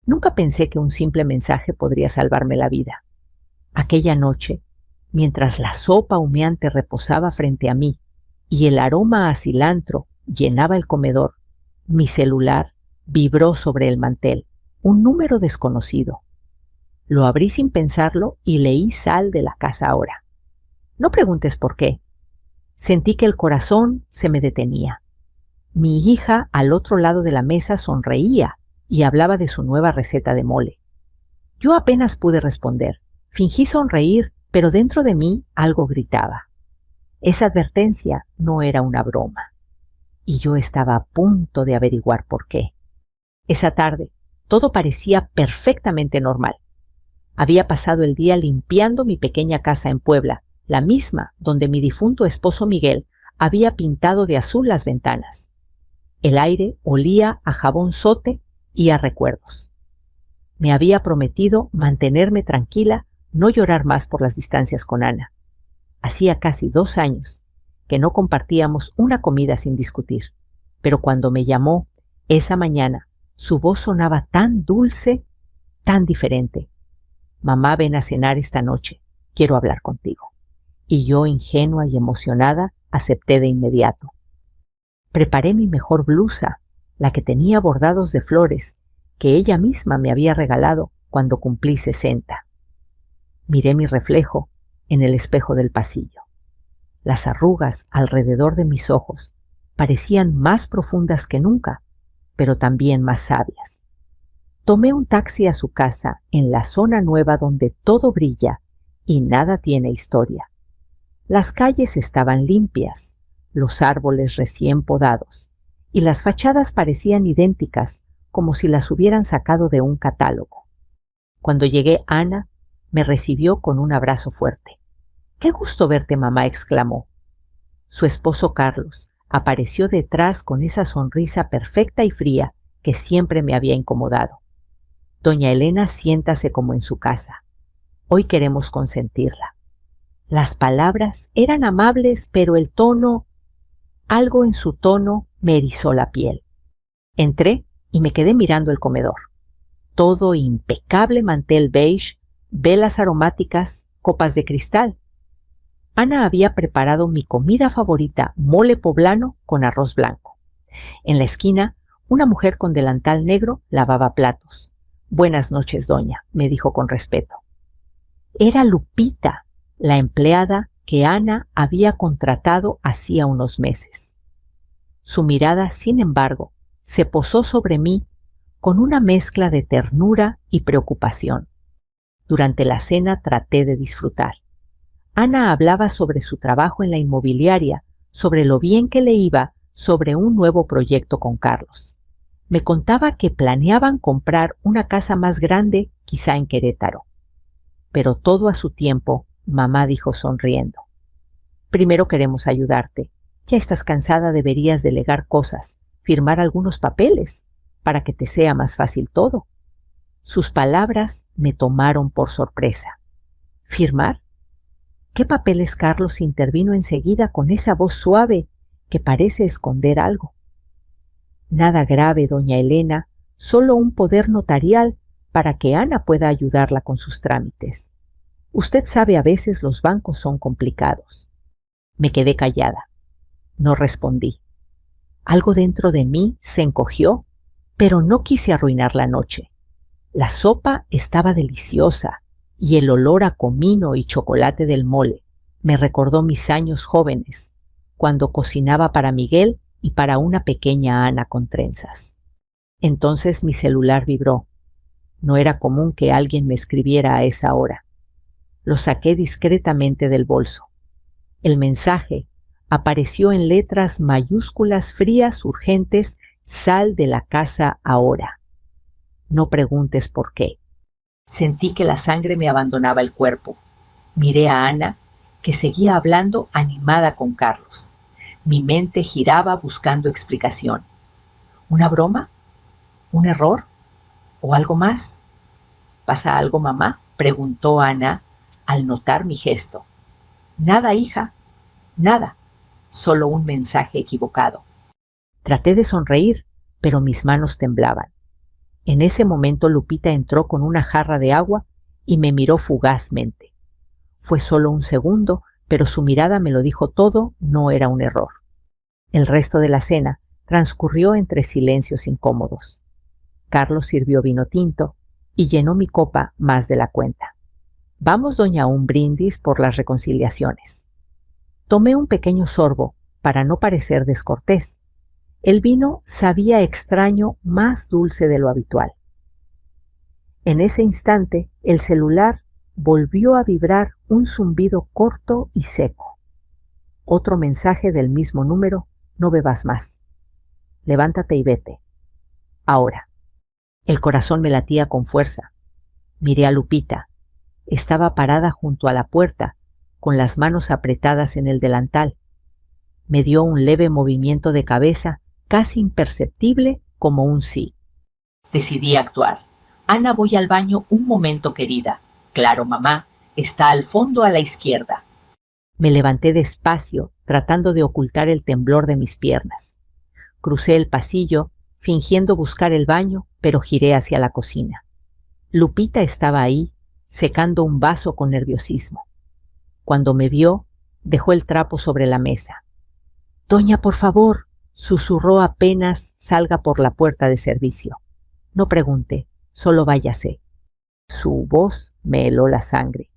Nunca pensé que un simple mensaje podría salvarme la vida. Aquella noche, mientras la sopa humeante reposaba frente a mí y el aroma a cilantro llenaba el comedor, mi celular vibró sobre el mantel, un número desconocido. Lo abrí sin pensarlo y leí Sal de la casa ahora. No preguntes por qué. Sentí que el corazón se me detenía. Mi hija al otro lado de la mesa sonreía y hablaba de su nueva receta de mole. Yo apenas pude responder. Fingí sonreír, pero dentro de mí algo gritaba. Esa advertencia no era una broma. Y yo estaba a punto de averiguar por qué. Esa tarde, todo parecía perfectamente normal. Había pasado el día limpiando mi pequeña casa en Puebla, la misma donde mi difunto esposo Miguel había pintado de azul las ventanas. El aire olía a jabón Zote y a recuerdos. Me había prometido mantenerme tranquila, no llorar más por las distancias con Ana. Hacía casi 2 años que no compartíamos una comida sin discutir, pero cuando me llamó esa mañana, su voz sonaba tan dulce, tan diferente. Mamá, ven a cenar esta noche, quiero hablar contigo. Y yo, ingenua y emocionada, acepté de inmediato. Preparé mi mejor blusa, la que tenía bordados de flores, que ella misma me había regalado cuando cumplí 60. Miré mi reflejo en el espejo del pasillo. Las arrugas alrededor de mis ojos parecían más profundas que nunca, pero también más sabias. Tomé un taxi a su casa en la zona nueva donde todo brilla y nada tiene historia. Las calles estaban limpias, los árboles recién podados, y las fachadas parecían idénticas, como si las hubieran sacado de un catálogo. Cuando llegué, Ana me recibió con un abrazo fuerte. «¡Qué gusto verte, mamá!», exclamó. Su esposo Carlos apareció detrás con esa sonrisa perfecta y fría que siempre me había incomodado. «Doña Elena, siéntase como en su casa. Hoy queremos consentirla». Las palabras eran amables, pero el tono, algo en su tono me erizó la piel. Entré y me quedé mirando el comedor. Todo impecable mantel beige, velas aromáticas, copas de cristal. Ana había preparado mi comida favorita, mole poblano con arroz blanco. En la esquina, una mujer con delantal negro lavaba platos. «Buenas noches, doña», me dijo con respeto. Era Lupita, la empleada que Ana había contratado hacía unos meses. Su mirada, sin embargo, se posó sobre mí con una mezcla de ternura y preocupación. Durante la cena traté de disfrutar. Ana hablaba sobre su trabajo en la inmobiliaria, sobre lo bien que le iba, sobre un nuevo proyecto con Carlos. Me contaba que planeaban comprar una casa más grande, quizá en Querétaro. Pero todo a su tiempo, mamá dijo sonriendo. «Primero queremos ayudarte. Ya estás cansada, deberías delegar cosas, firmar algunos papeles, para que te sea más fácil todo». Sus palabras me tomaron por sorpresa. ¿Firmar? ¿Qué papeles? Carlos intervino enseguida con esa voz suave que parece esconder algo. «Nada grave, doña Elena, solo un poder notarial para que Ana pueda ayudarla con sus trámites. Usted sabe, a veces los bancos son complicados». Me quedé callada. No respondí. Algo dentro de mí se encogió, pero no quise arruinar la noche. La sopa estaba deliciosa y el olor a comino y chocolate del mole me recordó mis años jóvenes, cuando cocinaba para Miguel y para una pequeña Ana con trenzas. Entonces mi celular vibró. No era común que alguien me escribiera a esa hora. Lo saqué discretamente del bolso. El mensaje apareció en letras mayúsculas frías, urgentes: «Sal de la casa ahora». No preguntes por qué. Sentí que la sangre me abandonaba el cuerpo. Miré a Ana, que seguía hablando animada con Carlos. Mi mente giraba buscando explicación. ¿Una broma? ¿Un error? ¿O algo más? ¿Pasa algo, mamá?, preguntó Ana al notar mi gesto. «Nada, hija, nada, solo un mensaje equivocado». Traté de sonreír, pero mis manos temblaban. En ese momento Lupita entró con una jarra de agua y me miró fugazmente. Fue solo un segundo, pero su mirada me lo dijo todo, no era un error. El resto de la cena transcurrió entre silencios incómodos. Carlos sirvió vino tinto y llenó mi copa más de la cuenta. Vamos, doña, a un brindis por las reconciliaciones. Tomé un pequeño sorbo para no parecer descortés. El vino sabía extraño, más dulce de lo habitual. En ese instante, el celular volvió a vibrar un zumbido corto y seco. Otro mensaje del mismo número: no bebas más. Levántate y vete. Ahora. El corazón me latía con fuerza. Miré a Lupita. Estaba parada junto a la puerta, con las manos apretadas en el delantal. Me dio un leve movimiento de cabeza, casi imperceptible, como un sí. Decidí actuar. Ana, voy al baño un momento, querida. Claro, mamá, está al fondo a la izquierda. Me levanté despacio, tratando de ocultar el temblor de mis piernas. Crucé el pasillo, fingiendo buscar el baño, pero giré hacia la cocina. Lupita estaba ahí, secando un vaso con nerviosismo. Cuando me vio, dejó el trapo sobre la mesa. «Doña, por favor», susurró apenas salga por la puerta de servicio. No pregunté, solo váyase. Su voz me heló la sangre.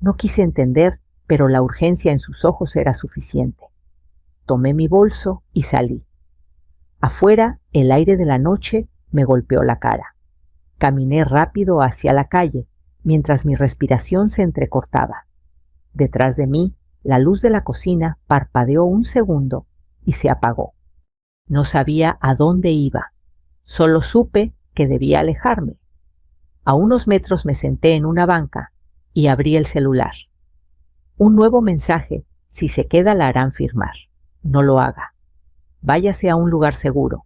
No quise entender, pero la urgencia en sus ojos era suficiente. Tomé mi bolso y salí. Afuera, el aire de la noche me golpeó la cara. Caminé rápido hacia la calle, mientras mi respiración se entrecortaba. Detrás de mí, la luz de la cocina parpadeó un segundo y se apagó. No sabía a dónde iba. Solo supe que debía alejarme. A unos metros me senté en una banca y abrí el celular. Un nuevo mensaje: si se queda la harán firmar. No lo haga. Váyase a un lugar seguro.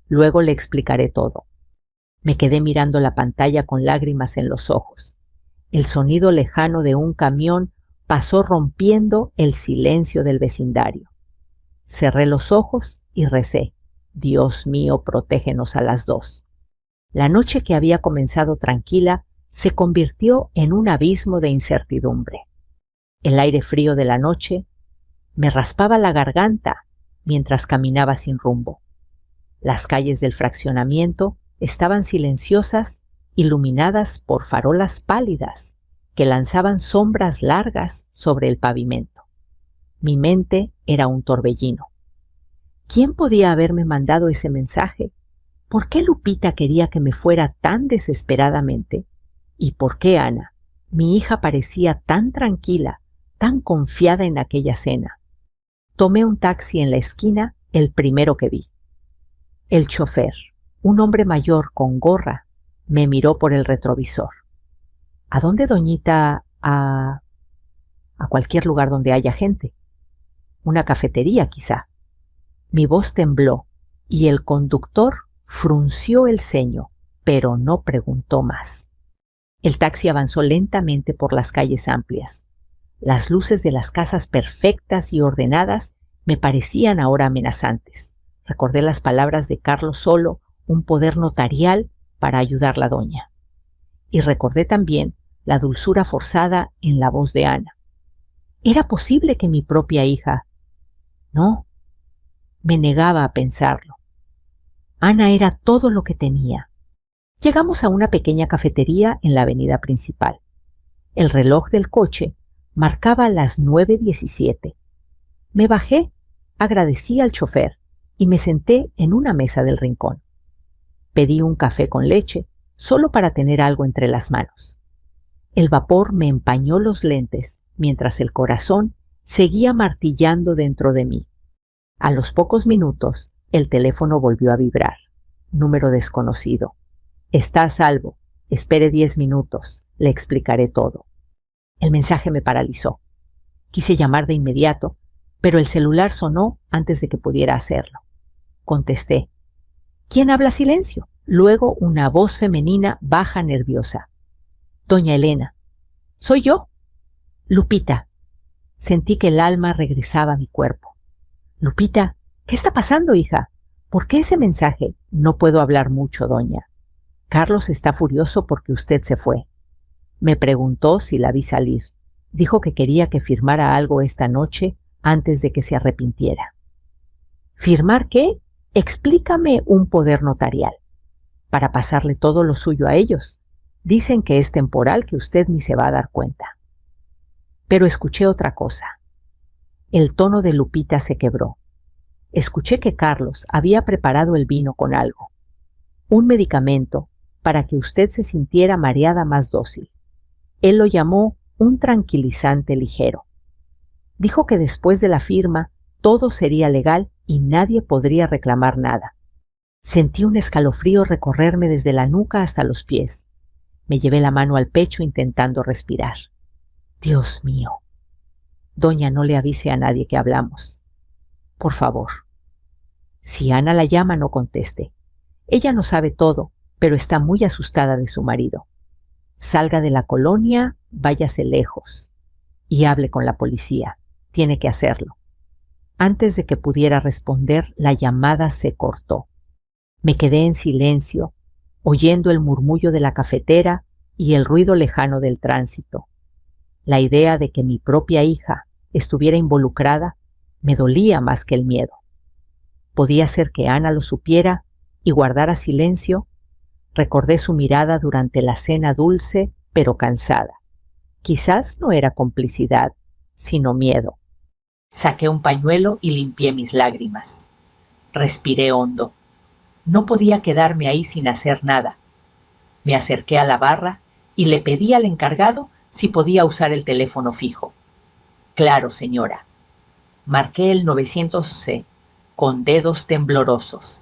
Luego le explicaré todo. Me quedé mirando la pantalla con lágrimas en los ojos. El sonido lejano de un camión pasó rompiendo el silencio del vecindario. Cerré los ojos y recé: Dios mío, protégenos a las dos. La noche que había comenzado tranquila se convirtió en un abismo de incertidumbre. El aire frío de la noche me raspaba la garganta mientras caminaba sin rumbo. Las calles del fraccionamiento estaban silenciosas, iluminadas por farolas pálidas que lanzaban sombras largas sobre el pavimento. Mi mente era un torbellino. ¿Quién podía haberme mandado ese mensaje? ¿Por qué Lupita quería que me fuera tan desesperadamente? ¿Y por qué Ana, mi hija, parecía tan tranquila, tan confiada en aquella cena? Tomé un taxi en la esquina, el primero que vi. El chofer, un hombre mayor con gorra, me miró por el retrovisor. ¿A dónde, doñita? A cualquier lugar donde haya gente. Una cafetería, quizá. Mi voz tembló y el conductor frunció el ceño, pero no preguntó más. El taxi avanzó lentamente por las calles amplias. Las luces de las casas perfectas y ordenadas me parecían ahora amenazantes. Recordé las palabras de Carlos Solo, un poder notarial para ayudar a la doña. Y recordé también la dulzura forzada en la voz de Ana. ¿Era posible que mi propia hija? No, me negaba a pensarlo. Ana era todo lo que tenía. Llegamos a una pequeña cafetería en la avenida principal. El reloj del coche marcaba las 9:17. Me bajé, agradecí al chofer y me senté en una mesa del rincón. Pedí un café con leche, solo para tener algo entre las manos. El vapor me empañó los lentes, mientras el corazón seguía martillando dentro de mí. A los pocos minutos, el teléfono volvió a vibrar. Número desconocido. Está a salvo. Espere 10 minutos. Le explicaré todo. El mensaje me paralizó. Quise llamar de inmediato, pero el celular sonó antes de que pudiera hacerlo. Contesté. ¿Quién habla? Silencio. Luego una voz femenina baja, nerviosa. Doña Elena. Soy yo. Lupita. Sentí que el alma regresaba a mi cuerpo. Lupita, ¿qué está pasando, hija? ¿Por qué ese mensaje? No puedo hablar mucho, doña. Carlos está furioso porque usted se fue. Me preguntó si la vi salir. Dijo que quería que firmara algo esta noche antes de que se arrepintiera. ¿Firmar qué? Explícame un poder notarial. Para pasarle todo lo suyo a ellos. Dicen que es temporal, que usted ni se va a dar cuenta. Pero escuché otra cosa. El tono de Lupita se quebró. Escuché que Carlos había preparado el vino con algo. Un medicamento para que usted se sintiera mareada más dócil. Él lo llamó un tranquilizante ligero. Dijo que después de la firma todo sería legal y nadie podría reclamar nada. Sentí un escalofrío recorrerme desde la nuca hasta los pies. Me llevé la mano al pecho intentando respirar. Dios mío. Doña, no le avise a nadie que hablamos. Por favor. Si Ana la llama, no conteste. Ella no sabe todo, pero está muy asustada de su marido. Salga de la colonia, váyase lejos y hable con la policía. Tiene que hacerlo. Antes de que pudiera responder, la llamada se cortó. Me quedé en silencio, oyendo el murmullo de la cafetera y el ruido lejano del tránsito. La idea de que mi propia hija estuviera involucrada me dolía más que el miedo. Podía ser que Ana lo supiera y guardara silencio. Recordé su mirada durante la cena dulce, pero cansada. Quizás no era complicidad, sino miedo. Saqué un pañuelo y limpié mis lágrimas. Respiré hondo. No podía quedarme ahí sin hacer nada. Me acerqué a la barra y le pedí al encargado si podía usar el teléfono fijo. Claro, señora. Marqué el 911 con dedos temblorosos.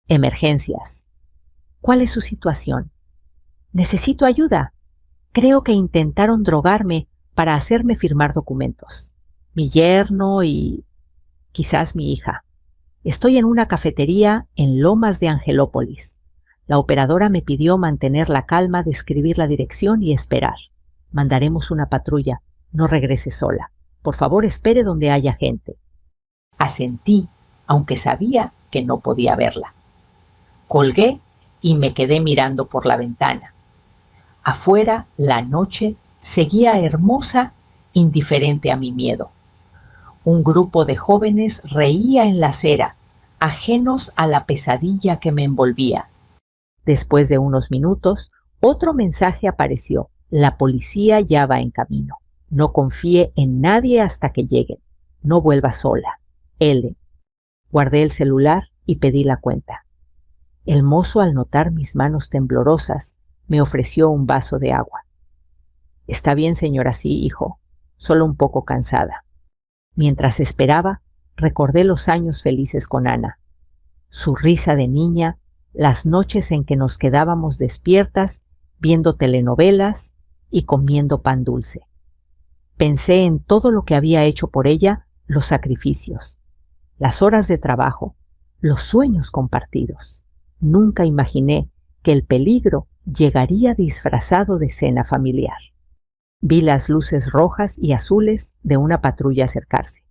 Emergencias. ¿Cuál es su situación? Necesito ayuda. Creo que intentaron drogarme para hacerme firmar documentos. Mi yerno y quizás mi hija. Estoy en una cafetería en Lomas de Angelópolis. La operadora me pidió mantener la calma, describir la dirección y esperar. Mandaremos una patrulla. No regrese sola. Por favor, espere donde haya gente. Asentí, aunque sabía que no podía verla. Colgué y me quedé mirando por la ventana. Afuera, la noche seguía hermosa, indiferente a mi miedo. Un grupo de jóvenes reía en la acera, ajenos a la pesadilla que me envolvía. Después de unos minutos, otro mensaje apareció. La policía ya va en camino. No confíe en nadie hasta que lleguen. No vuelva sola. L. Guardé el celular y pedí la cuenta. El mozo, al notar mis manos temblorosas, me ofreció un vaso de agua. Está bien, señora, sí, hijo. Solo un poco cansada. Mientras esperaba, recordé los años felices con Ana. Su risa de niña, las noches en que nos quedábamos despiertas, viendo telenovelas y comiendo pan dulce. Pensé en todo lo que había hecho por ella, los sacrificios, las horas de trabajo, los sueños compartidos. Nunca imaginé que el peligro llegaría disfrazado de cena familiar. Vi las luces rojas y azules de una patrulla acercarse.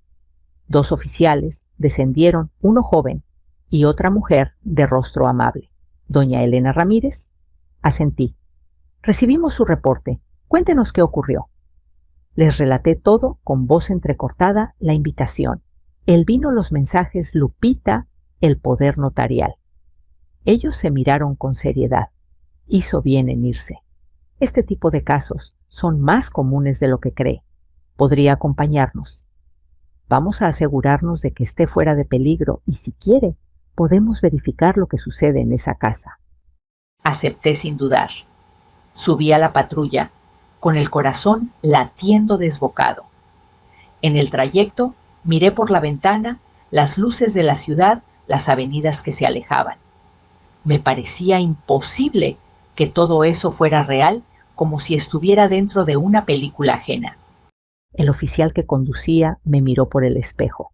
2 oficiales descendieron, uno joven y otra mujer de rostro amable. Doña Elena Ramírez. Asentí. Recibimos su reporte. Cuéntenos qué ocurrió. Les relaté todo con voz entrecortada, la invitación, el vino, los mensajes, Lupita, el poder notarial. Ellos se miraron con seriedad. Hizo bien en irse. Este tipo de casos son más comunes de lo que cree. Podría acompañarnos. Vamos a asegurarnos de que esté fuera de peligro y, si quiere, podemos verificar lo que sucede en esa casa. Acepté sin dudar. Subí a la patrulla, con el corazón latiendo desbocado. En el trayecto miré por la ventana las luces de la ciudad, las avenidas que se alejaban. Me parecía imposible que todo eso fuera real, como si estuviera dentro de una película ajena. El oficial que conducía me miró por el espejo.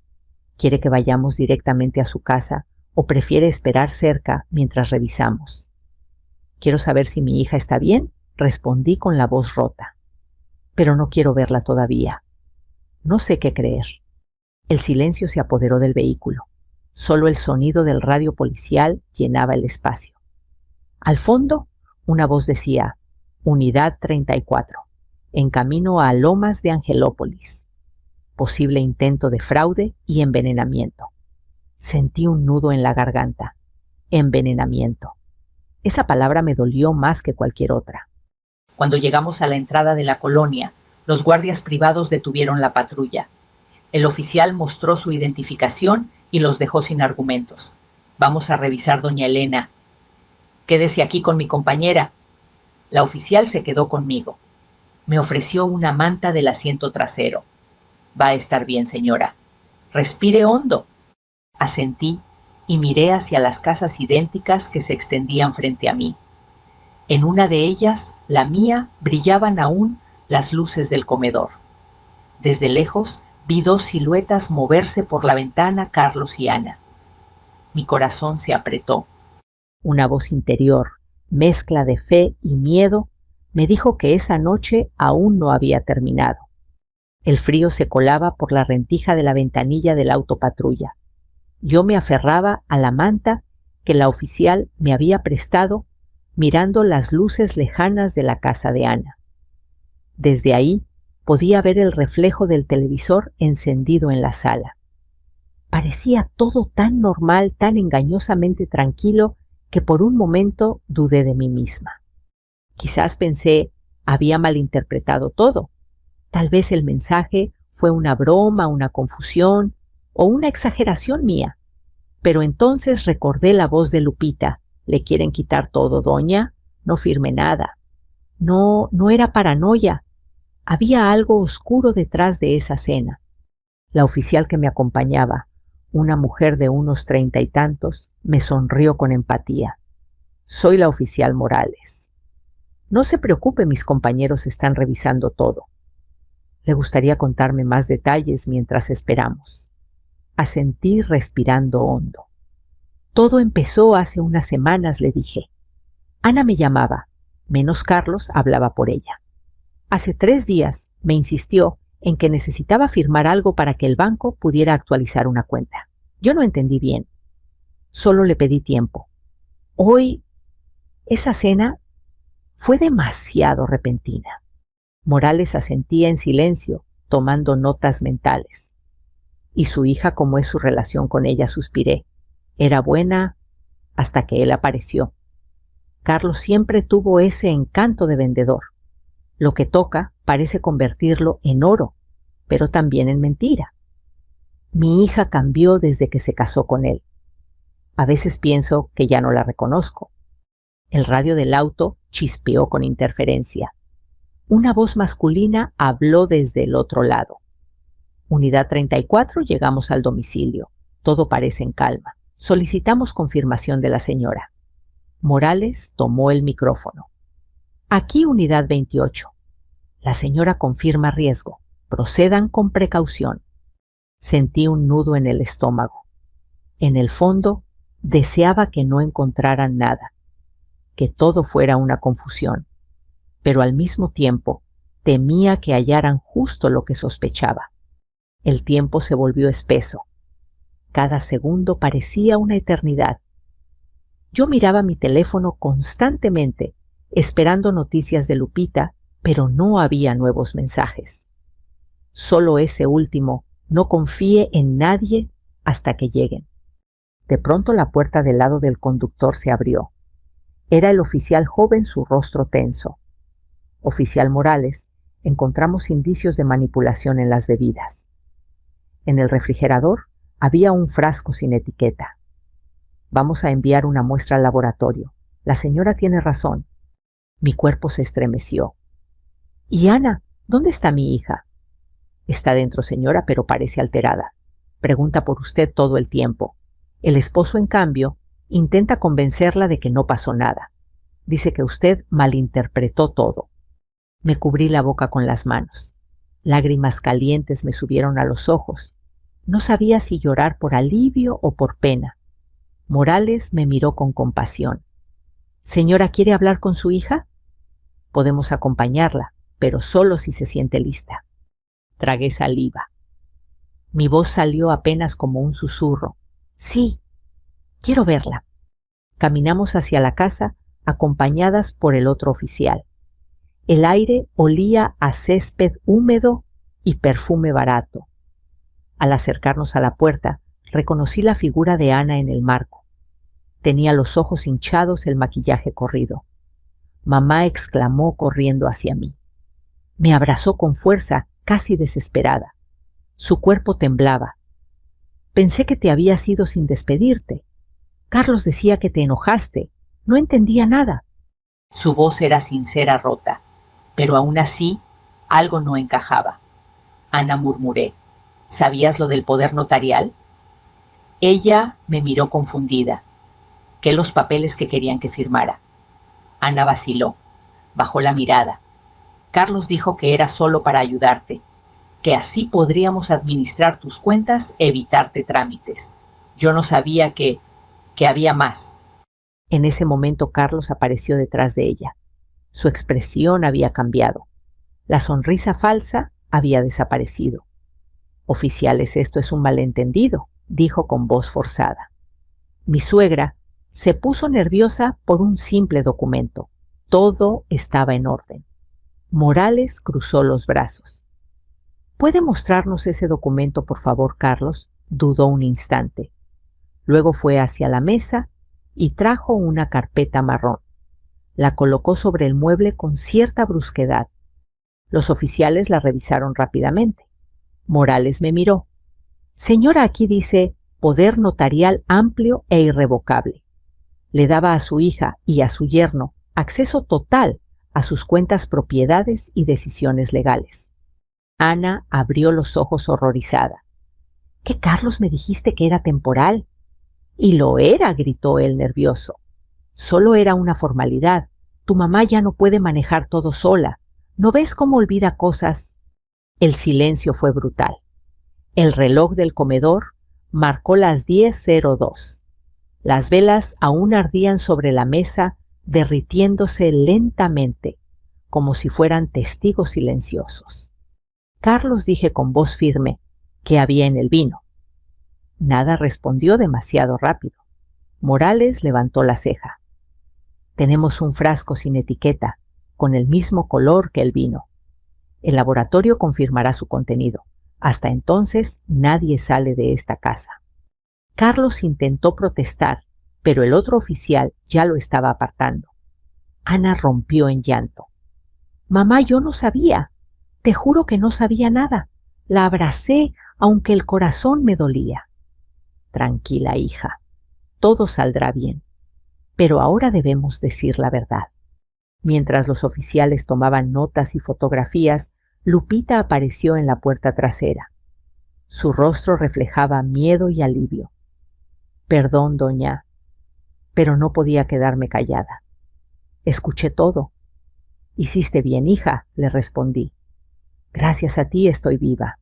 ¿Quiere que vayamos directamente a su casa o prefiere esperar cerca mientras revisamos? Quiero saber si mi hija está bien, respondí con la voz rota. Pero no quiero verla todavía. No sé qué creer. El silencio se apoderó del vehículo. Solo el sonido del radio policial llenaba el espacio. Al fondo, una voz decía: Unidad 34, en camino a Lomas de Angelópolis. Posible intento de fraude y envenenamiento. Sentí un nudo en la garganta. Envenenamiento. Esa palabra me dolió más que cualquier otra. Cuando llegamos a la entrada de la colonia, los guardias privados detuvieron la patrulla. El oficial mostró su identificación y los dejó sin argumentos. Vamos a revisar, doña Elena. Quédese aquí con mi compañera. La oficial se quedó conmigo. Me ofreció una manta del asiento trasero. Va a estar bien, señora. Respire hondo. Asentí y miré hacia las casas idénticas que se extendían frente a mí. En una de ellas, la mía, brillaban aún las luces del comedor. Desde lejos vi dos siluetas moverse por la ventana, Carlos y Ana. Mi corazón se apretó. Una voz interior, mezcla de fe y miedo, me dijo que esa noche aún no había terminado. El frío se colaba por la rendija de la ventanilla del auto patrulla. Yo me aferraba a la manta que la oficial me había prestado, mirando las luces lejanas de la casa de Ana. Desde ahí podía ver el reflejo del televisor encendido en la sala. Parecía todo tan normal, tan engañosamente tranquilo, que por un momento dudé de mí misma. Quizás pensé, había malinterpretado todo. Tal vez el mensaje fue una broma, una confusión o una exageración mía. Pero entonces recordé la voz de Lupita. ¿Le quieren quitar todo, doña? No firme nada. No era paranoia. Había algo oscuro detrás de esa cena. La oficial que me acompañaba, una mujer de unos 30 y tantos, me sonrió con empatía. Soy la oficial Morales. No se preocupe, mis compañeros están revisando todo. Le gustaría contarme más detalles mientras esperamos. Asentí respirando hondo. Todo empezó hace unas semanas, le dije. Ana me llamaba, menos Carlos hablaba por ella. Hace 3 días me insistió en que necesitaba firmar algo para que el banco pudiera actualizar una cuenta. Yo no entendí bien. Solo le pedí tiempo. Hoy, esa cena fue demasiado repentina. Morales asentía en silencio, tomando notas mentales. Y su hija, ¿cómo es su relación con ella?, suspiré. Era buena hasta que él apareció. Carlos siempre tuvo ese encanto de vendedor. Lo que toca parece convertirlo en oro, pero también en mentira. Mi hija cambió desde que se casó con él. A veces pienso que ya no la reconozco. El radio del auto chispeó con interferencia. Una voz masculina habló desde el otro lado. Unidad 34, llegamos al domicilio. Todo parece en calma. Solicitamos confirmación de la señora. Morales tomó el micrófono. Aquí Unidad 28. La señora confirma riesgo. Procedan con precaución. Sentí un nudo en el estómago. En el fondo, deseaba que no encontraran nada, que todo fuera una confusión, pero al mismo tiempo temía que hallaran justo lo que sospechaba. El tiempo se volvió espeso. Cada segundo parecía una eternidad. Yo miraba mi teléfono constantemente, esperando noticias de Lupita, pero no había nuevos mensajes. Solo ese último: no confíe en nadie hasta que lleguen. De pronto la puerta del lado del conductor se abrió. Era el oficial joven, su rostro tenso. Oficial Morales, encontramos indicios de manipulación en las bebidas. En el refrigerador había un frasco sin etiqueta. Vamos a enviar una muestra al laboratorio. La señora tiene razón. Mi cuerpo se estremeció. ¿Y Ana? ¿Dónde está mi hija? Está dentro, señora, pero parece alterada. Pregunta por usted todo el tiempo. El esposo, en cambio, intenta convencerla de que no pasó nada. Dice que usted malinterpretó todo. Me cubrí la boca con las manos. Lágrimas calientes me subieron a los ojos. No sabía si llorar por alivio o por pena. Morales me miró con compasión. «Señora, ¿quiere hablar con su hija? Podemos acompañarla, pero solo si se siente lista». Tragué saliva. Mi voz salió apenas como un susurro. «Sí, quiero verla». Caminamos hacia la casa, acompañadas por el otro oficial. El aire olía a césped húmedo y perfume barato. Al acercarnos a la puerta, reconocí la figura de Ana en el marco. Tenía los ojos hinchados, el maquillaje corrido. Mamá exclamó corriendo hacia mí. Me abrazó con fuerza, casi desesperada. Su cuerpo temblaba. Pensé que te habías ido sin despedirte. Carlos decía que te enojaste. No entendía nada. Su voz era sincera, rota, pero aún así algo no encajaba. Ana, murmuré, ¿sabías lo del poder notarial? Ella me miró confundida. ¿Qué los papeles que querían que firmara? Ana vaciló, bajó la mirada. Carlos dijo que era solo para ayudarte, que así podríamos administrar tus cuentas, evitarte trámites. Yo no sabía que había más. En ese momento Carlos apareció detrás de ella. Su expresión había cambiado. La sonrisa falsa había desaparecido. Oficiales, esto es un malentendido, dijo con voz forzada. Mi suegra se puso nerviosa por un simple documento. Todo estaba en orden. Morales cruzó los brazos. ¿Puede mostrarnos ese documento, por favor, Carlos? Dudó un instante. Luego fue hacia la mesa y trajo una carpeta marrón. La colocó sobre el mueble con cierta brusquedad. Los oficiales la revisaron rápidamente. Morales me miró. Señora, aquí dice poder notarial amplio e irrevocable. Le daba a su hija y a su yerno acceso total a sus cuentas, propiedades y decisiones legales. Ana abrió los ojos horrorizada. ¿Qué, Carlos, me dijiste que era temporal? Y lo era, gritó él nervioso. Solo era una formalidad. Tu mamá ya no puede manejar todo sola. ¿No ves cómo olvida cosas? El silencio fue brutal. El reloj del comedor marcó las 10:02. Las velas aún ardían sobre la mesa, derritiéndose lentamente, como si fueran testigos silenciosos. Carlos, dije con voz firme, ¿qué había en el vino? Nada, respondió demasiado rápido. Morales levantó la ceja. Tenemos un frasco sin etiqueta, con el mismo color que el vino. El laboratorio confirmará su contenido. Hasta entonces nadie sale de esta casa. Carlos intentó protestar, pero el otro oficial ya lo estaba apartando. Ana rompió en llanto. Mamá, yo no sabía. Te juro que no sabía nada. La abracé, aunque el corazón me dolía. Tranquila, hija. Todo saldrá bien. Pero ahora debemos decir la verdad. Mientras los oficiales tomaban notas y fotografías, Lupita apareció en la puerta trasera. Su rostro reflejaba miedo y alivio. Perdón, doña, pero no podía quedarme callada. Escuché todo. Hiciste bien, hija, le respondí. Gracias a ti estoy viva.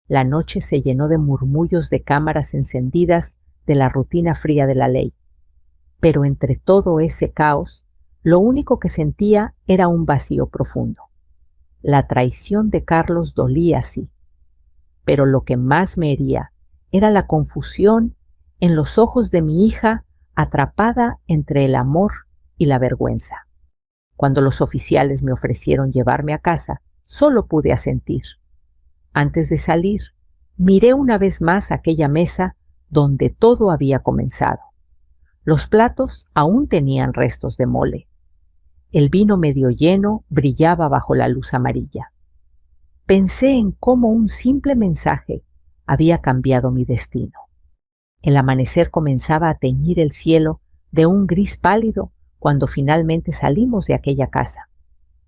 La noche se llenó de murmullos de cámaras encendidas, de la rutina fría de la ley. Pero entre todo ese caos, lo único que sentía era un vacío profundo. La traición de Carlos dolía, sí, pero lo que más me hería era la confusión en los ojos de mi hija, atrapada entre el amor y la vergüenza. Cuando los oficiales me ofrecieron llevarme a casa, solo pude asentir. Antes de salir, miré una vez más aquella mesa donde todo había comenzado. Los platos aún tenían restos de mole. El vino medio lleno brillaba bajo la luz amarilla. Pensé en cómo un simple mensaje había cambiado mi destino. El amanecer comenzaba a teñir el cielo de un gris pálido cuando finalmente salimos de aquella casa.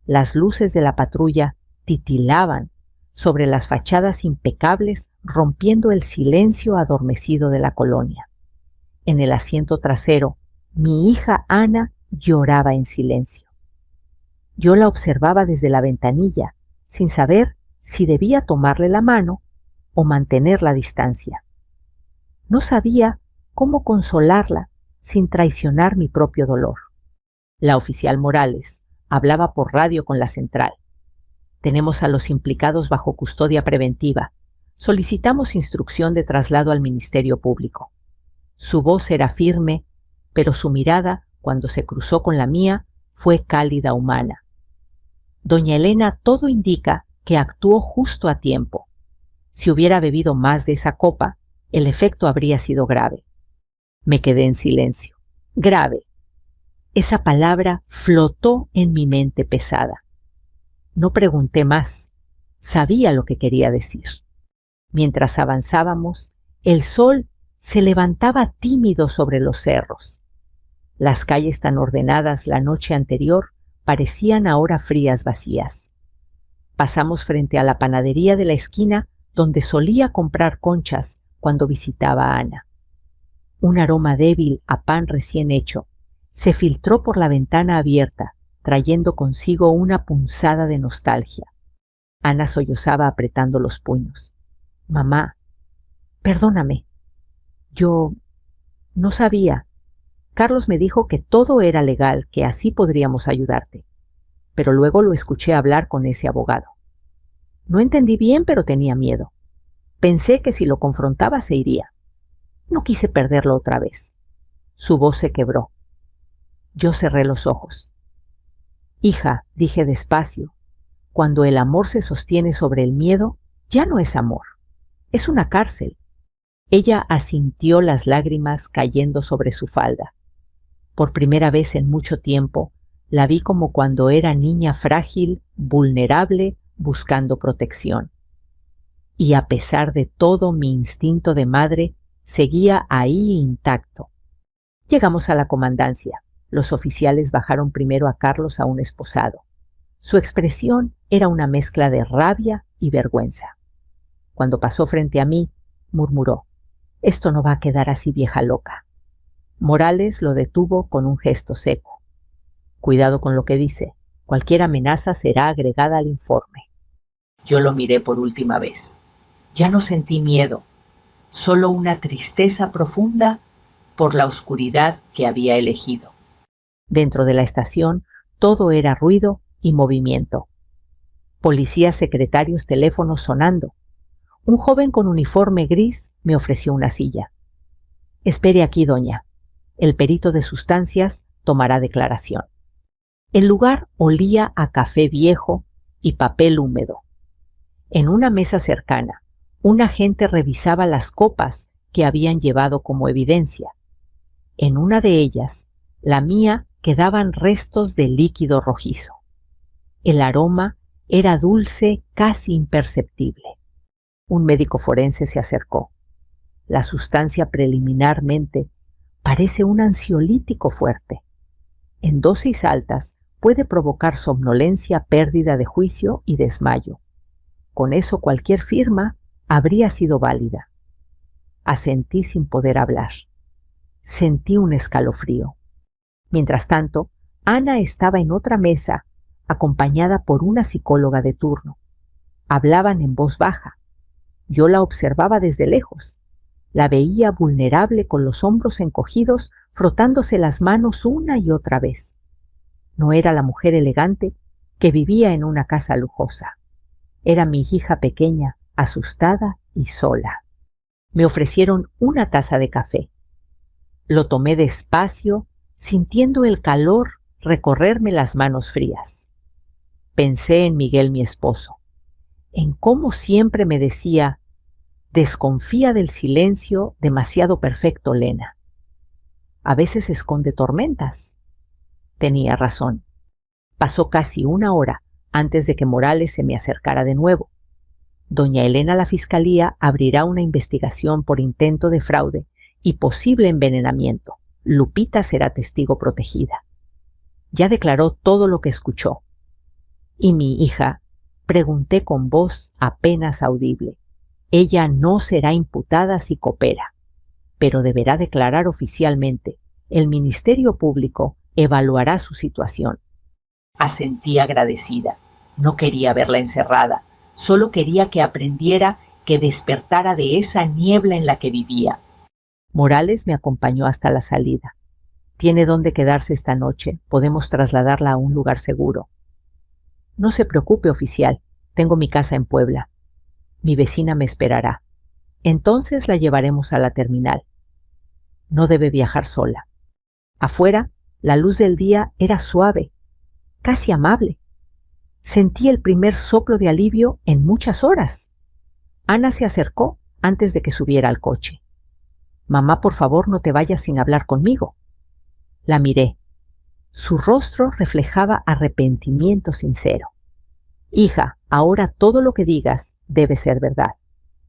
Las luces de la patrulla titilaban sobre las fachadas impecables, rompiendo el silencio adormecido de la colonia. En el asiento trasero, mi hija Ana lloraba en silencio. Yo la observaba desde la ventanilla, sin saber si debía tomarle la mano o mantener la distancia. No sabía cómo consolarla sin traicionar mi propio dolor. La oficial Morales hablaba por radio con la central. Tenemos a los implicados bajo custodia preventiva. Solicitamos instrucción de traslado al Ministerio Público. Su voz era firme, pero su mirada cuando se cruzó con la mía, fue cálida humana. Doña Elena todo indica que actuó justo a tiempo. Si hubiera bebido más de esa copa, el efecto habría sido grave. Me quedé en silencio. Grave. Esa palabra flotó en mi mente pesada. No pregunté más. Sabía lo que quería decir. Mientras avanzábamos, el sol se levantaba tímido sobre los cerros. Las calles tan ordenadas la noche anterior parecían ahora frías, vacías. Pasamos frente a la panadería de la esquina donde solía comprar conchas cuando visitaba a Ana. Un aroma débil a pan recién hecho se filtró por la ventana abierta, trayendo consigo una punzada de nostalgia. Ana sollozaba apretando los puños. Mamá, perdóname. Yo no sabía. Carlos me dijo que todo era legal, que así podríamos ayudarte. Pero luego lo escuché hablar con ese abogado. No entendí bien, pero tenía miedo. Pensé que si lo confrontaba se iría. No quise perderlo otra vez. Su voz se quebró. Yo cerré los ojos. Hija, dije despacio, cuando el amor se sostiene sobre el miedo, ya no es amor. Es una cárcel. Ella asintió, las lágrimas cayendo sobre su falda. Por primera vez en mucho tiempo, la vi como cuando era niña frágil, vulnerable, buscando protección. Y a pesar de todo, mi instinto de madre seguía ahí intacto. Llegamos a la comandancia. Los oficiales bajaron primero a Carlos a un esposado. Su expresión era una mezcla de rabia y vergüenza. Cuando pasó frente a mí, murmuró: «Esto no va a quedar así, vieja loca». Morales lo detuvo con un gesto seco. «Cuidado con lo que dice. Cualquier amenaza será agregada al informe». Yo lo miré por última vez. Ya no sentí miedo, solo una tristeza profunda por la oscuridad que había elegido. Dentro de la estación todo era ruido y movimiento. Policías, secretarios, teléfonos sonando. Un joven con uniforme gris me ofreció una silla. «Espere aquí, doña. El perito de sustancias tomará declaración». El lugar olía a café viejo y papel húmedo. En una mesa cercana, un agente revisaba las copas que habían llevado como evidencia. En una de ellas, la mía, quedaban restos de líquido rojizo. El aroma era dulce, casi imperceptible. Un médico forense se acercó. La sustancia preliminarmente parece un ansiolítico fuerte. En dosis altas puede provocar somnolencia, pérdida de juicio y desmayo. Con eso cualquier firma habría sido válida. Asentí sin poder hablar. Sentí un escalofrío. Mientras tanto, Ana estaba en otra mesa, acompañada por una psicóloga de turno. Hablaban en voz baja. Yo la observaba desde lejos. La veía vulnerable con los hombros encogidos, frotándose las manos una y otra vez. No era la mujer elegante que vivía en una casa lujosa. Era mi hija pequeña, asustada y sola. Me ofrecieron una taza de café. Lo tomé despacio, sintiendo el calor recorrerme las manos frías. Pensé en Miguel, mi esposo, en cómo siempre me decía: «Desconfía del silencio demasiado perfecto, Lena. A veces esconde tormentas». Tenía razón. Pasó casi una hora antes de que Morales se me acercara de nuevo. Doña Elena, la fiscalía, abrirá una investigación por intento de fraude y posible envenenamiento. Lupita será testigo protegida. Ya declaró todo lo que escuchó. Y mi hija, pregunté con voz apenas audible. Ella no será imputada si coopera, pero deberá declarar oficialmente. El Ministerio Público evaluará su situación. Asentí agradecida. No quería verla encerrada. Solo quería que aprendiera, que despertara de esa niebla en la que vivía. Morales me acompañó hasta la salida. «Tiene dónde quedarse esta noche. Podemos trasladarla a un lugar seguro». «No se preocupe, oficial. Tengo mi casa en Puebla. Mi vecina me esperará. Entonces la llevaremos a la terminal. No debe viajar sola». Afuera, La luz del día era suave, casi amable. Sentí el primer soplo de alivio en muchas horas. Ana se acercó antes de que subiera al coche. «Mamá, por favor, no te vayas sin hablar conmigo». La miré. Su rostro reflejaba arrepentimiento sincero. «Hija, ahora todo lo que digas debe ser verdad.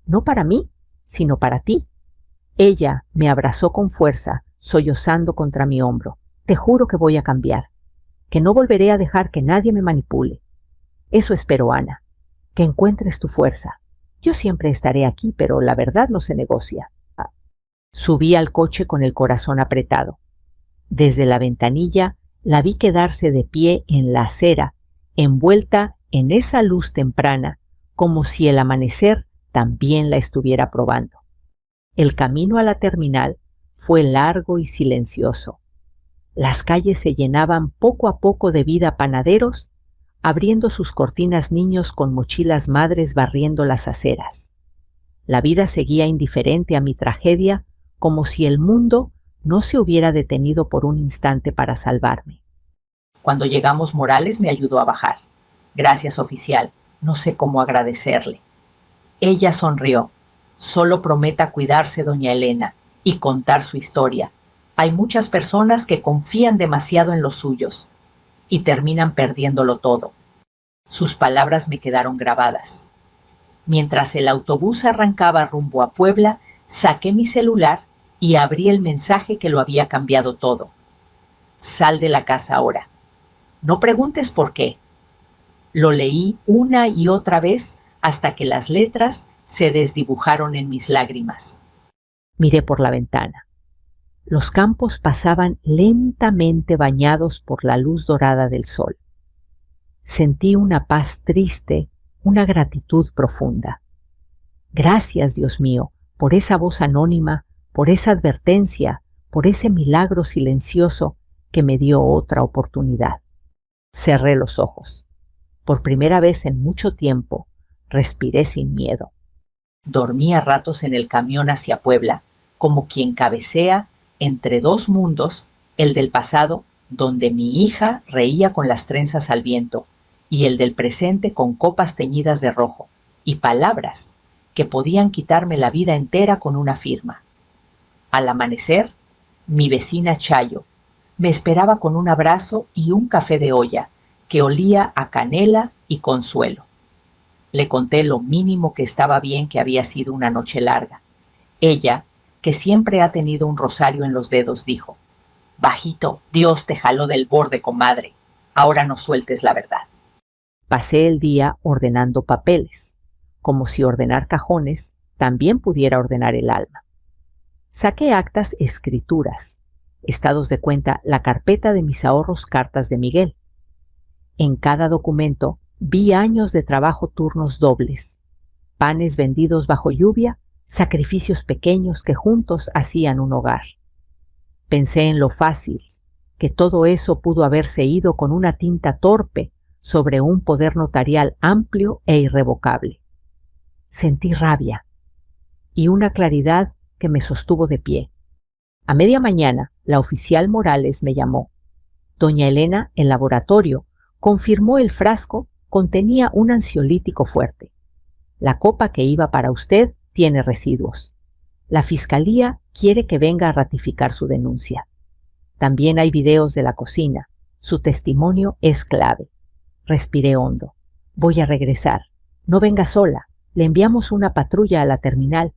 No para mí, sino para ti». Ella me abrazó con fuerza, sollozando contra mi hombro. «Te juro que voy a cambiar, que no volveré a dejar que nadie me manipule. Eso espero, Ana, que encuentres tu fuerza. Yo siempre estaré aquí, pero la verdad no se negocia». Subí al coche con el corazón apretado. Desde la ventanilla la vi quedarse de pie en la acera, envuelta en esa luz temprana, como si el amanecer también la estuviera probando. El camino a la terminal fue largo y silencioso. Las calles se llenaban poco a poco de vida panaderos, abriendo sus cortinas niños con mochilas madres barriendo las aceras. La vida seguía indiferente a mi tragedia, como si el mundo no se hubiera detenido por un instante para salvarme. Cuando llegamos, Morales me ayudó a bajar. «Gracias, oficial. No sé cómo agradecerle». Ella sonrió. «Solo prometa cuidarse, doña Elena, y contar su historia. Hay muchas personas que confían demasiado en los suyos y terminan perdiéndolo todo». Sus palabras me quedaron grabadas. Mientras el autobús arrancaba rumbo a Puebla, saqué mi celular y abrí el mensaje que lo había cambiado todo. «Sal de la casa ahora. No preguntes por qué». Lo leí una y otra vez hasta que las letras se desdibujaron en mis lágrimas. Miré por la ventana. Los campos pasaban lentamente bañados por la luz dorada del sol. Sentí una paz triste, una gratitud profunda. Gracias, Dios mío, por esa voz anónima, por esa advertencia, por ese milagro silencioso que me dio otra oportunidad. Cerré los ojos. Por primera vez en mucho tiempo, respiré sin miedo. Dormí a ratos en el camión hacia Puebla, como quien cabecea entre dos mundos, el del pasado, donde mi hija reía con las trenzas al viento, y el del presente con copas teñidas de rojo, y palabras que podían quitarme la vida entera con una firma. Al amanecer, mi vecina Chayo me esperaba con un abrazo y un café de olla que olía a canela y consuelo. Le conté lo mínimo que estaba bien, que había sido una noche larga. Ella, que siempre ha tenido un rosario en los dedos, dijo: «Bajito, Dios te jaló del borde, comadre. Ahora no sueltes la verdad». Pasé el día ordenando papeles, como si ordenar cajones también pudiera ordenar el alma. Saqué actas, escrituras, estados de cuenta, la carpeta de mis ahorros, cartas de Miguel. En cada documento vi años de trabajo, turnos dobles, panes vendidos bajo lluvia, sacrificios pequeños que juntos hacían un hogar. Pensé en lo fácil, que todo eso pudo haberse ido con una tinta torpe sobre un poder notarial amplio e irrevocable. Sentí rabia y una claridad que me sostuvo de pie. A media mañana, la oficial Morales me llamó. Doña Elena, el laboratorio, confirmó el frasco contenía un ansiolítico fuerte. La copa que iba para usted tiene residuos. La fiscalía quiere que venga a ratificar su denuncia. También hay videos de la cocina. Su testimonio es clave. Respiré hondo. Voy a regresar. No venga sola. Le enviamos una patrulla a la terminal.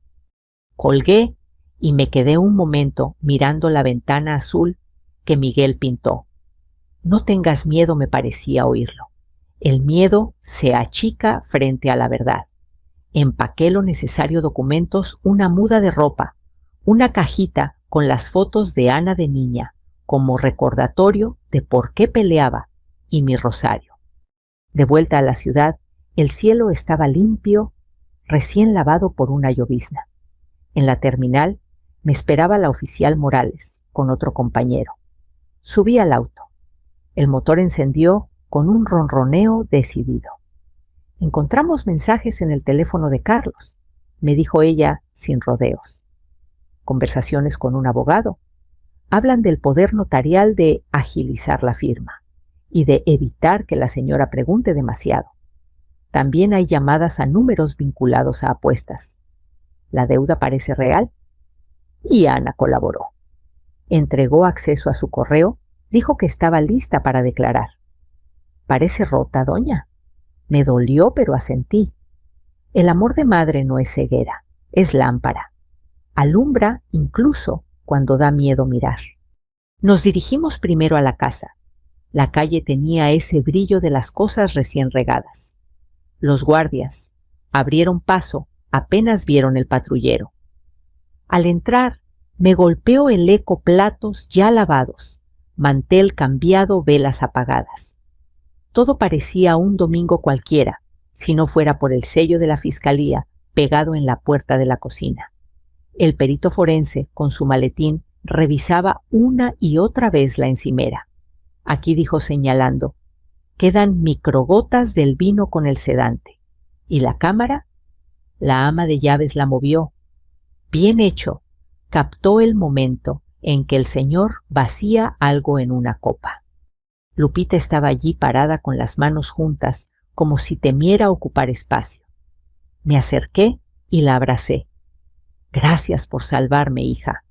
Colgué y me quedé un momento mirando la ventana azul que Miguel pintó. No tengas miedo, me parecía oírlo. El miedo se achica frente a la verdad. Empaqué lo necesario, documentos, una muda de ropa, una cajita con las fotos de Ana de niña, como recordatorio de por qué peleaba, y mi rosario. De vuelta a la ciudad, el cielo estaba limpio, recién lavado por una llovizna. En la terminal me esperaba la oficial Morales, con otro compañero. Subí al auto. El motor encendió con un ronroneo decidido. Encontramos mensajes en el teléfono de Carlos, me dijo ella sin rodeos. Conversaciones con un abogado. hablan del poder notarial de agilizar la firma y de evitar que la señora pregunte demasiado. También hay llamadas a números vinculados a apuestas. ¿La deuda parece real? Y Ana colaboró. Entregó acceso a su correo, dijo que estaba lista para declarar. «Parece rota, doña». Me dolió, pero asentí. El amor de madre no es ceguera, es lámpara. Alumbra incluso cuando da miedo mirar. Nos dirigimos primero a la casa. La calle tenía ese brillo de las cosas recién regadas. Los guardias abrieron paso apenas vieron el patrullero. Al entrar, me golpeó el eco: platos ya lavados, mantel cambiado, velas apagadas. Todo parecía un domingo cualquiera, si no fuera por el sello de la fiscalía pegado en la puerta de la cocina. El perito forense, con su maletín, revisaba una y otra vez la encimera. Aquí dijo señalando: quedan microgotas del vino con el sedante. ¿Y la cámara? La ama de llaves la movió. Bien hecho. Captó el momento en que el señor vacía algo en una copa. Lupita estaba allí parada con las manos juntas, como si temiera ocupar espacio. Me acerqué y la abracé. «Gracias por salvarme, hija».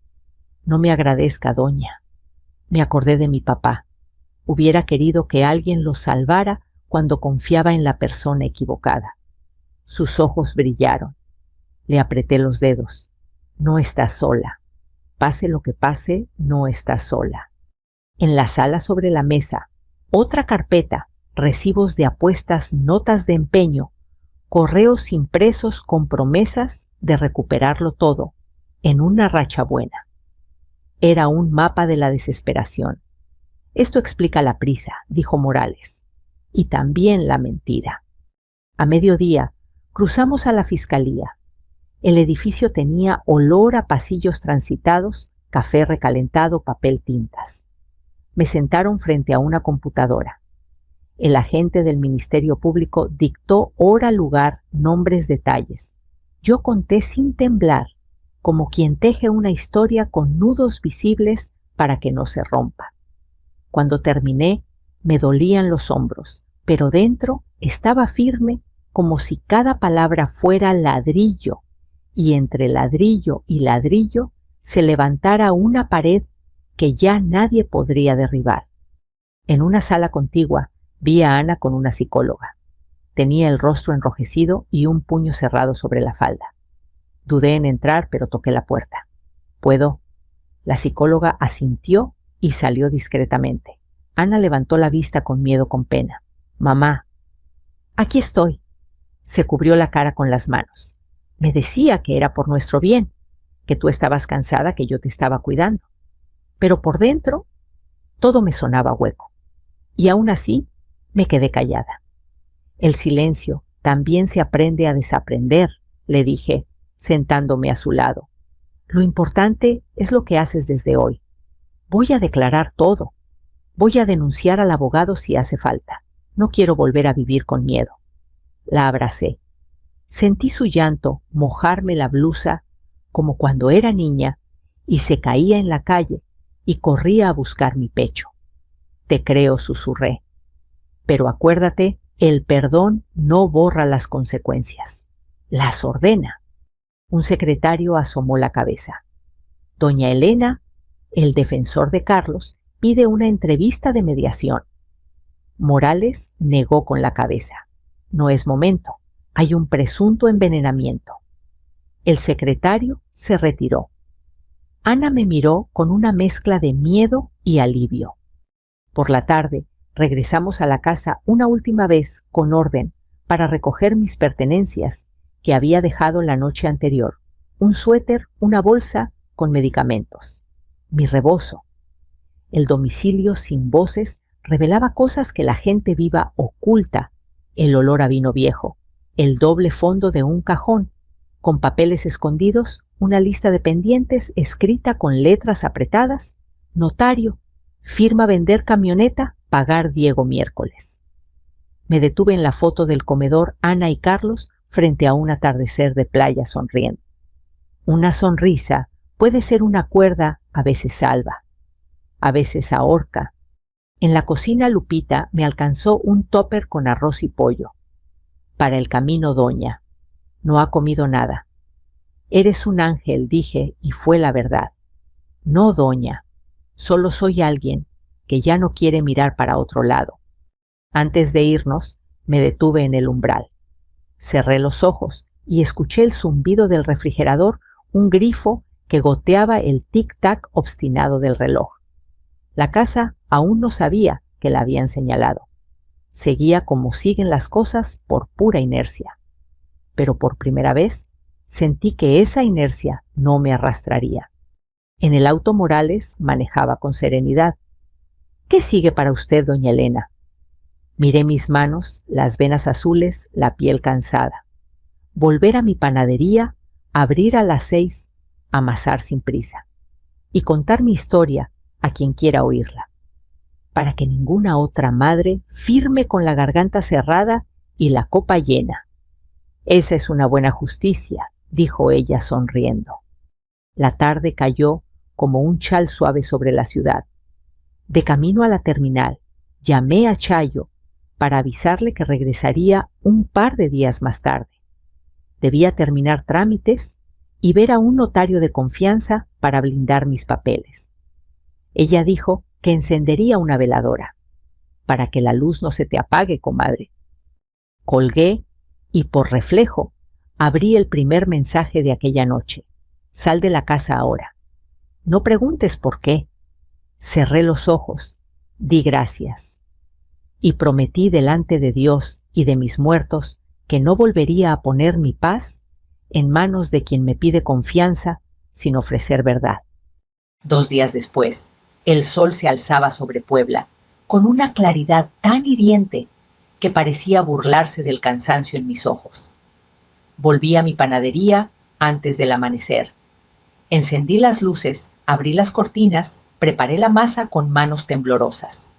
«No me agradezca, doña». Me acordé de mi papá. Hubiera querido que alguien lo salvara cuando confiaba en la persona equivocada. Sus ojos brillaron. Le apreté los dedos. No está sola. Pase lo que pase, no está sola. En la sala, sobre la mesa, otra carpeta, recibos de apuestas, notas de empeño, correos impresos con promesas de recuperarlo todo en una racha buena. Era un mapa de la desesperación. Esto explica la prisa, dijo Morales, y también la mentira. A mediodía cruzamos a la fiscalía. El edificio tenía olor a pasillos transitados, café recalentado, papel, tintas. Me sentaron frente a una computadora. El agente del Ministerio Público dictó hora, lugar, nombres, detalles. Yo conté sin temblar, como quien teje una historia con nudos visibles para que no se rompa. Cuando terminé, me dolían los hombros, pero dentro estaba firme, como si cada palabra fuera ladrillo, y entre ladrillo y ladrillo se levantara una pared que ya nadie podría derribar. En una sala contigua vi a Ana con una psicóloga. Tenía el rostro enrojecido y un puño cerrado sobre la falda. Dudé en entrar, pero toqué la puerta. «¿Puedo?». La psicóloga asintió y salió discretamente. Ana levantó la vista con miedo, con pena. «Mamá». «Aquí estoy». Se cubrió la cara con las manos. «Me decía que era por nuestro bien, que tú estabas cansada, que yo te estaba cuidando». Pero por dentro todo me sonaba hueco. Y aún así me quedé callada. «El silencio también se aprende a desaprender», le dije, sentándome a su lado. «Lo importante es lo que haces desde hoy. Voy a declarar todo. Voy a denunciar al abogado si hace falta. No quiero volver a vivir con miedo». La abracé. Sentí su llanto mojarme la blusa como cuando era niña y se caía en la calle y corría a buscar mi pecho. «Te creo», susurré. «Pero acuérdate, el perdón no borra las consecuencias. Las ordena». Un secretario asomó la cabeza. «Doña Elena, el defensor de Carlos, pide una entrevista de mediación». Morales negó con la cabeza. «No es momento. Hay un presunto envenenamiento». El secretario se retiró. Ana me miró con una mezcla de miedo y alivio. Por la tarde regresamos a la casa una última vez con orden para recoger mis pertenencias que había dejado la noche anterior: un suéter, una bolsa con medicamentos, mi rebozo. El domicilio sin voces revelaba cosas que la gente viva oculta: el olor a vino viejo, el doble fondo de un cajón, con papeles escondidos, una lista de pendientes escrita con letras apretadas: notario, firma vender camioneta, pagar Diego miércoles. Me detuve en la foto del comedor Ana y Carlos frente a un atardecer de playa sonriendo. Una sonrisa puede ser una cuerda, a veces salva, a veces ahorca. En la cocina Lupita me alcanzó un tóper con arroz y pollo. Para el camino, doña. No ha comido nada. Eres un ángel, dije, y fue la verdad. No, doña. Solo soy alguien que ya no quiere mirar para otro lado. Antes de irnos, me detuve en el umbral. Cerré los ojos y escuché el zumbido del refrigerador, un grifo que goteaba el tic-tac obstinado del reloj. La casa aún no sabía que la habían señalado. Seguía como siguen las cosas por pura inercia. Pero por primera vez sentí que esa inercia no me arrastraría. En el auto Morales manejaba con serenidad. ¿Qué sigue para usted, doña Elena? Miré mis manos, las venas azules, la piel cansada. Volver a mi panadería, abrir a las 6, amasar sin prisa. Y contar mi historia a quien quiera oírla. Para que ninguna otra madre firme con la garganta cerrada y la copa llena. Esa es una buena justicia, dijo ella sonriendo. La tarde cayó como un chal suave sobre la ciudad. De camino a la terminal, llamé a Chayo para avisarle que regresaría un par de días más tarde. Debía terminar trámites y ver a un notario de confianza para blindar mis papeles. Ella dijo que encendería una veladora. Para que la luz no se te apague, comadre. Colgué y por reflejo abrí el primer mensaje de aquella noche. Sal de la casa ahora. No preguntes por qué. Cerré los ojos, di gracias. Y prometí delante de Dios y de mis muertos que no volvería a poner mi paz en manos de quien me pide confianza sin ofrecer verdad. 2 días después, el sol se alzaba sobre Puebla, con una claridad tan hiriente que parecía burlarse del cansancio en mis ojos. Volví a mi panadería antes del amanecer. Encendí las luces, abrí las cortinas, preparé la masa con manos temblorosas.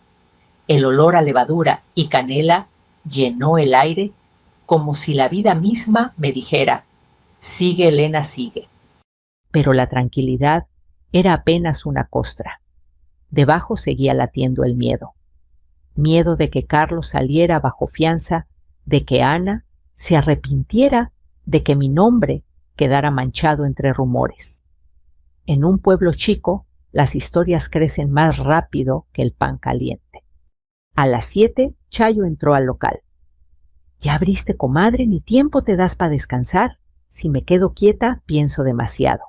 El olor a levadura y canela llenó el aire como si la vida misma me dijera: sigue, Elena, sigue. Pero la tranquilidad era apenas una costra. Debajo seguía latiendo el miedo. Miedo de que Carlos saliera bajo fianza, de que Ana se arrepintiera, de que mi nombre quedara manchado entre rumores. En un pueblo chico, las historias crecen más rápido que el pan caliente. A las 7, Chayo entró al local. ¿Ya abriste, comadre? Ni tiempo te das para descansar. Si me quedo quieta, pienso demasiado.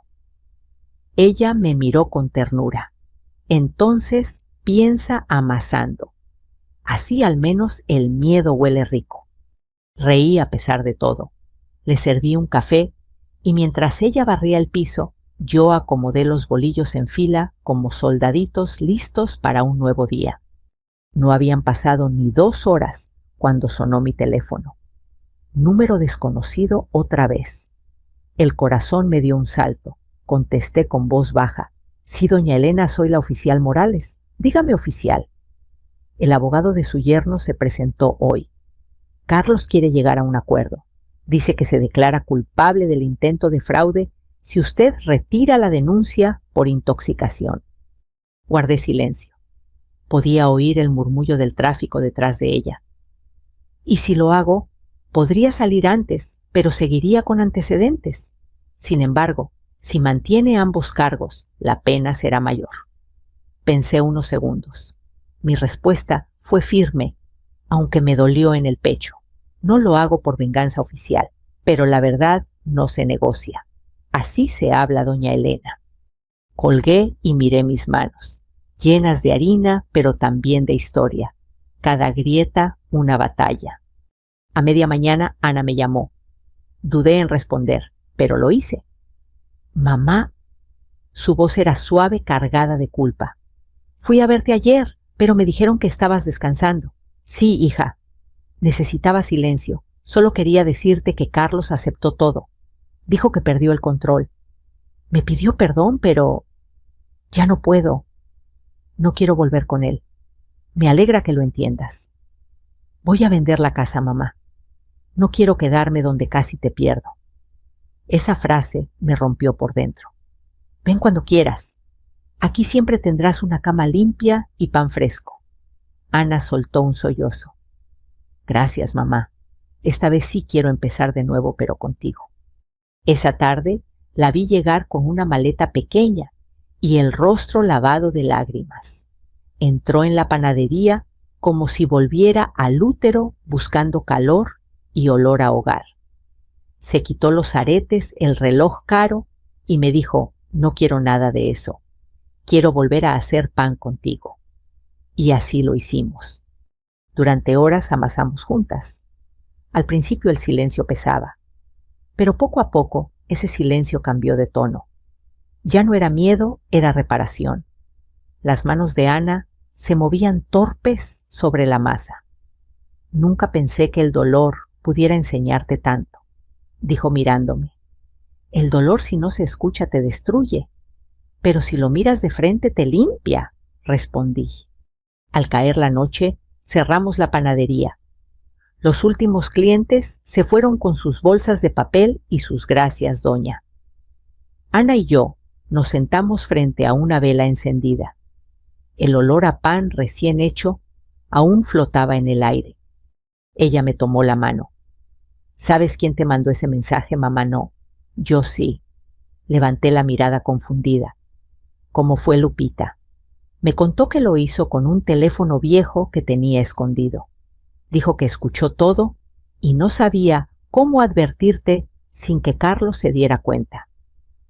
Ella me miró con ternura. Entonces piensa amasando. Así al menos el miedo huele rico. Reí a pesar de todo. Le serví un café y mientras ella barría el piso, yo acomodé los bolillos en fila como soldaditos listos para un nuevo día. No habían pasado ni 2 horas cuando sonó mi teléfono. Número desconocido otra vez. El corazón me dio un salto. Contesté con voz baja. Sí, doña Elena, soy la oficial Morales. Dígame, oficial. El abogado de su yerno se presentó hoy. Carlos quiere llegar a un acuerdo. Dice que se declara culpable del intento de fraude si usted retira la denuncia por intoxicación. Guardé silencio. Podía oír el murmullo del tráfico detrás de ella. Y si lo hago, podría salir antes, pero seguiría con antecedentes. Sin embargo, si mantiene ambos cargos, la pena será mayor. Pensé unos segundos. Mi respuesta fue firme, aunque me dolió en el pecho. No lo hago por venganza oficial, pero la verdad no se negocia. Así se habla, doña Elena. Colgué y miré mis manos, llenas de harina, pero también de historia. Cada grieta una batalla. A media mañana Ana me llamó. Dudé en responder, pero lo hice. Mamá. Su voz era suave, cargada de culpa. Fui a verte ayer, pero me dijeron que estabas descansando. Sí, hija. Necesitaba silencio. Solo quería decirte que Carlos aceptó todo. Dijo que perdió el control. Me pidió perdón, pero ya no puedo. No quiero volver con él. Me alegra que lo entiendas. Voy a vender la casa, mamá. No quiero quedarme donde casi te pierdo. Esa frase me rompió por dentro. Ven cuando quieras. Aquí siempre tendrás una cama limpia y pan fresco. Ana soltó un sollozo. Gracias, mamá. Esta vez sí quiero empezar de nuevo, pero contigo. Esa tarde la vi llegar con una maleta pequeña y el rostro lavado de lágrimas. Entró en la panadería como si volviera al útero buscando calor y olor a hogar. Se quitó los aretes, el reloj caro y me dijo, no quiero nada de eso. Quiero volver a hacer pan contigo. Y así lo hicimos. Durante horas amasamos juntas. Al principio el silencio pesaba, pero poco a poco ese silencio cambió de tono. Ya no era miedo, era reparación. Las manos de Ana se movían torpes sobre la masa. Nunca pensé que el dolor pudiera enseñarte tanto, dijo mirándome. El dolor si no se escucha te destruye, pero si lo miras de frente te limpia, respondí. Al caer la noche, cerramos la panadería. Los últimos clientes se fueron con sus bolsas de papel y sus gracias, doña. Ana y yo nos sentamos frente a una vela encendida. El olor a pan recién hecho aún flotaba en el aire. Ella me tomó la mano. ¿Sabes quién te mandó ese mensaje, mamá? No. Yo sí. Levanté la mirada confundida. ¿Cómo fue Lupita? Me contó que lo hizo con un teléfono viejo que tenía escondido. Dijo que escuchó todo y no sabía cómo advertirte sin que Carlos se diera cuenta.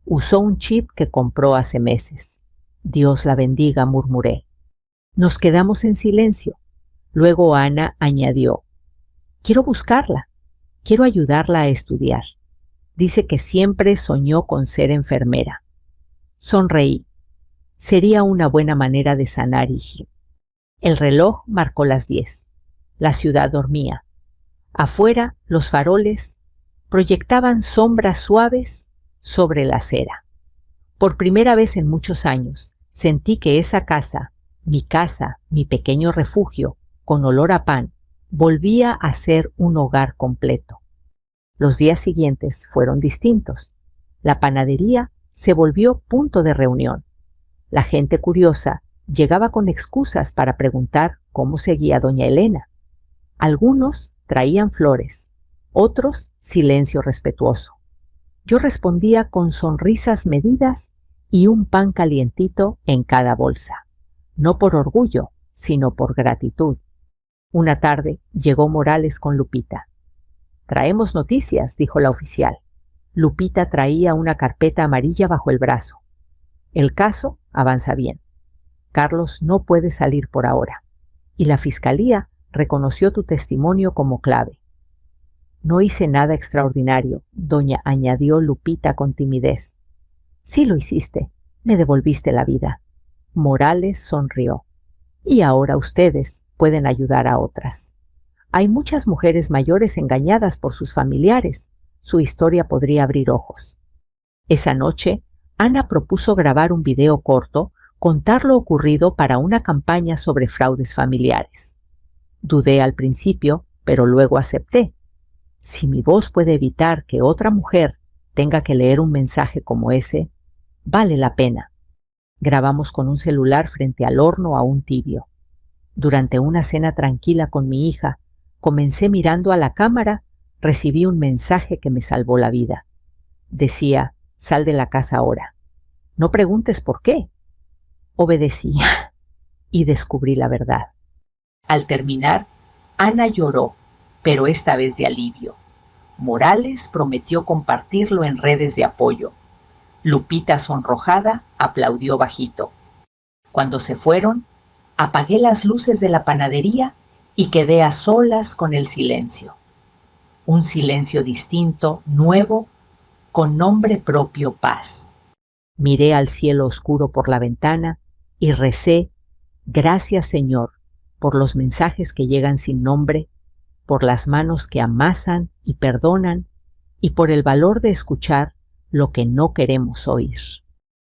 Usó un chip que compró hace meses. Dios la bendiga, murmuré. Nos quedamos en silencio. Luego Ana añadió, quiero buscarla. Quiero ayudarla a estudiar. Dice que siempre soñó con ser enfermera. Sonreí. Sería una buena manera de sanar, hiji. El reloj marcó las 10. La ciudad dormía. Afuera, los faroles proyectaban sombras suaves sobre la acera. Por primera vez en muchos años, sentí que esa casa, mi pequeño refugio, con olor a pan, volvía a ser un hogar completo. Los días siguientes fueron distintos. La panadería se volvió punto de reunión. La gente curiosa llegaba con excusas para preguntar cómo seguía doña Elena. Algunos traían flores, otros silencio respetuoso. Yo respondía con sonrisas medidas y un pan calientito en cada bolsa. No por orgullo, sino por gratitud. Una tarde llegó Morales con Lupita. Traemos noticias, dijo la oficial. Lupita traía una carpeta amarilla bajo el brazo. El caso avanza bien. Carlos no puede salir por ahora. Y la fiscalía reconoció tu testimonio como clave. No hice nada extraordinario, doña, añadió Lupita con timidez. Sí lo hiciste, me devolviste la vida. Morales sonrió. Y ahora ustedes pueden ayudar a otras. Hay muchas mujeres mayores engañadas por sus familiares. Su historia podría abrir ojos. Esa noche, Ana propuso grabar un video corto, contar lo ocurrido para una campaña sobre fraudes familiares. Dudé al principio, pero luego acepté. Si mi voz puede evitar que otra mujer tenga que leer un mensaje como ese, vale la pena. Grabamos con un celular frente al horno aún tibio. Durante una cena tranquila con mi hija, comencé mirando a la cámara, recibí un mensaje que me salvó la vida. Decía, sal de la casa ahora. No preguntes por qué. Obedecí y descubrí la verdad. Al terminar, Ana lloró, pero esta vez de alivio. Morales prometió compartirlo en redes de apoyo. Lupita, sonrojada, aplaudió bajito. Cuando se fueron, apagué las luces de la panadería y quedé a solas con el silencio. Un silencio distinto, nuevo, con nombre propio: paz. Miré al cielo oscuro por la ventana y recé, gracias Señor, por los mensajes que llegan sin nombre, por las manos que amasan y perdonan, y por el valor de escuchar lo que no queremos oír.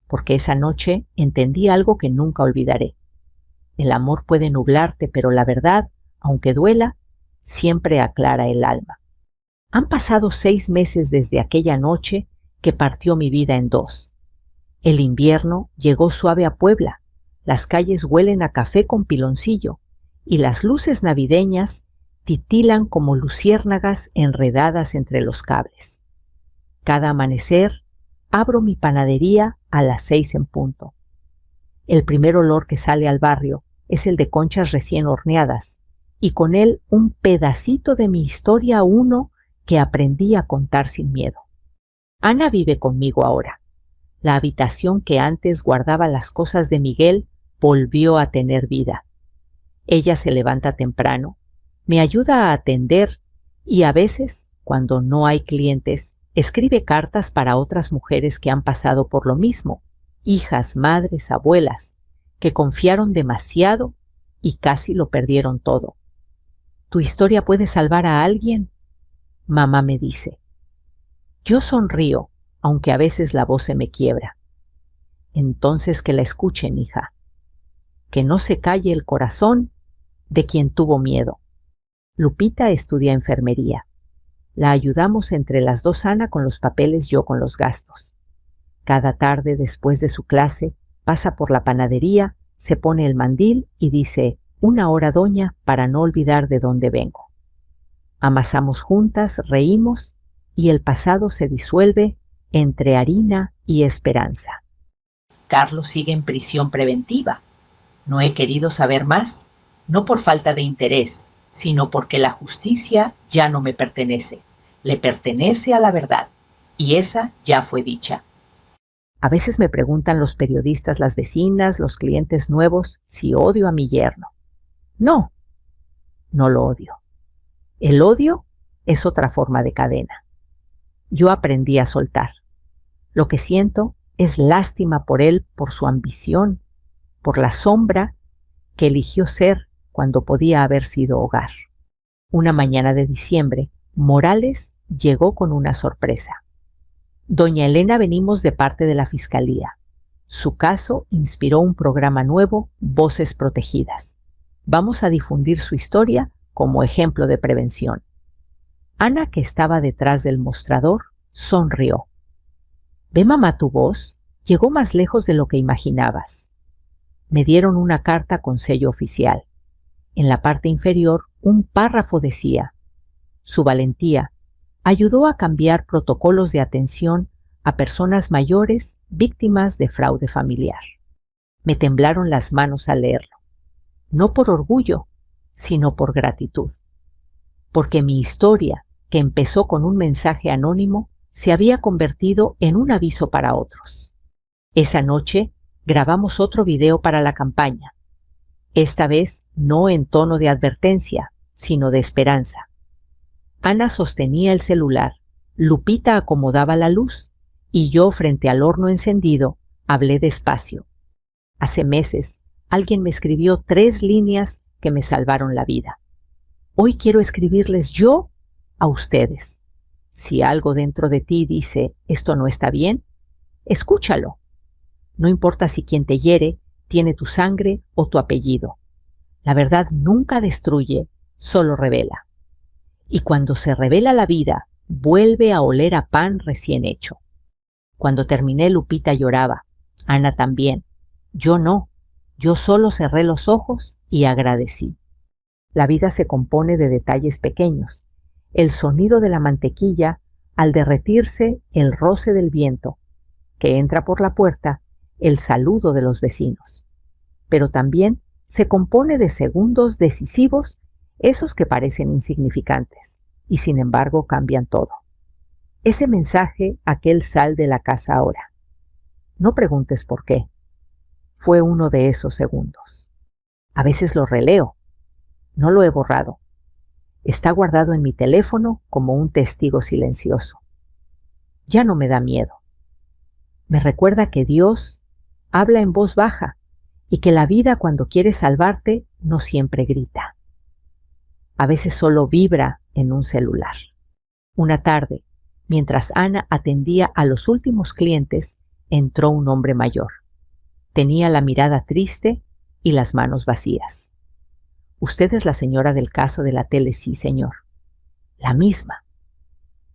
Porque esa noche entendí algo que nunca olvidaré. El amor puede nublarte, pero la verdad, aunque duela, siempre aclara el alma. Han pasado 6 meses desde aquella noche que partió mi vida en dos. El invierno llegó suave a Puebla, las calles huelen a café con piloncillo y las luces navideñas titilan como luciérnagas enredadas entre los cables. Cada amanecer abro mi panadería a las 6 en punto. El primer olor que sale al barrio es el de conchas recién horneadas y con él un pedacito de mi historia uno que aprendí a contar sin miedo. Ana vive conmigo ahora. La habitación que antes guardaba las cosas de Miguel volvió a tener vida. Ella se levanta temprano, me ayuda a atender y a veces, cuando no hay clientes, escribe cartas para otras mujeres que han pasado por lo mismo, hijas, madres, abuelas, que confiaron demasiado y casi lo perdieron todo. ¿Tu historia puede salvar a alguien?, mamá me dice. Yo sonrío, aunque a veces la voz se me quiebra. Entonces que la escuchen, hija. Que no se calle el corazón de quien tuvo miedo. Lupita estudia enfermería. La ayudamos entre las dos, Ana con los papeles, yo con los gastos. Cada tarde después de su clase pasa por la panadería, se pone el mandil y dice: «Una hora, doña, para no olvidar de dónde vengo». Amasamos juntas, reímos y el pasado se disuelve entre harina y esperanza. Carlos sigue en prisión preventiva. No he querido saber más, no por falta de interés, sino porque la justicia ya no me pertenece. Le pertenece a la verdad, y esa ya fue dicha. A veces me preguntan los periodistas, las vecinas, los clientes nuevos, si odio a mi yerno. No, no lo odio. El odio es otra forma de cadena. Yo aprendí a soltar. Lo que siento es lástima por él, por su ambición, por la sombra que eligió ser cuando podía haber sido hogar. Una mañana de diciembre, Morales llegó con una sorpresa. Doña Elena, venimos de parte de la Fiscalía. Su caso inspiró un programa nuevo, Voces Protegidas. Vamos a difundir su historia como ejemplo de prevención. Ana, que estaba detrás del mostrador, sonrió. ¿Ve, mamá, tu voz? Llegó más lejos de lo que imaginabas. Me dieron una carta con sello oficial. En la parte inferior, un párrafo decía: su valentía ayudó a cambiar protocolos de atención a personas mayores víctimas de fraude familiar. Me temblaron las manos al leerlo, no por orgullo, sino por gratitud. Porque mi historia, que empezó con un mensaje anónimo, se había convertido en un aviso para otros. Esa noche grabamos otro video para la campaña, esta vez no en tono de advertencia, sino de esperanza. Ana sostenía el celular, Lupita acomodaba la luz y yo, frente al horno encendido, hablé despacio. Hace meses alguien me escribió 3 líneas que me salvaron la vida. Hoy quiero escribirles yo a ustedes. Si algo dentro de ti dice esto no está bien, escúchalo. No importa si quien te hiere tiene tu sangre o tu apellido. La verdad nunca destruye, solo revela. Y cuando se revela la vida, vuelve a oler a pan recién hecho. Cuando terminé, Lupita lloraba, Ana también. Yo no, yo solo cerré los ojos y agradecí. La vida se compone de detalles pequeños. El sonido de la mantequilla al derretirse, el roce del viento que entra por la puerta, el saludo de los vecinos. Pero también se compone de segundos decisivos, esos que parecen insignificantes y sin embargo cambian todo. Ese mensaje, aquel sal de la casa ahora. No preguntes por qué. Fue uno de esos segundos. A veces lo releo. No lo he borrado. Está guardado en mi teléfono como un testigo silencioso. Ya no me da miedo. Me recuerda que Dios habla en voz baja y que la vida, cuando quiere salvarte, no siempre grita. A veces solo vibra en un celular. Una tarde, mientras Ana atendía a los últimos clientes, entró un hombre mayor. Tenía la mirada triste y las manos vacías. Usted es la señora del caso de la tele, sí, señor. La misma.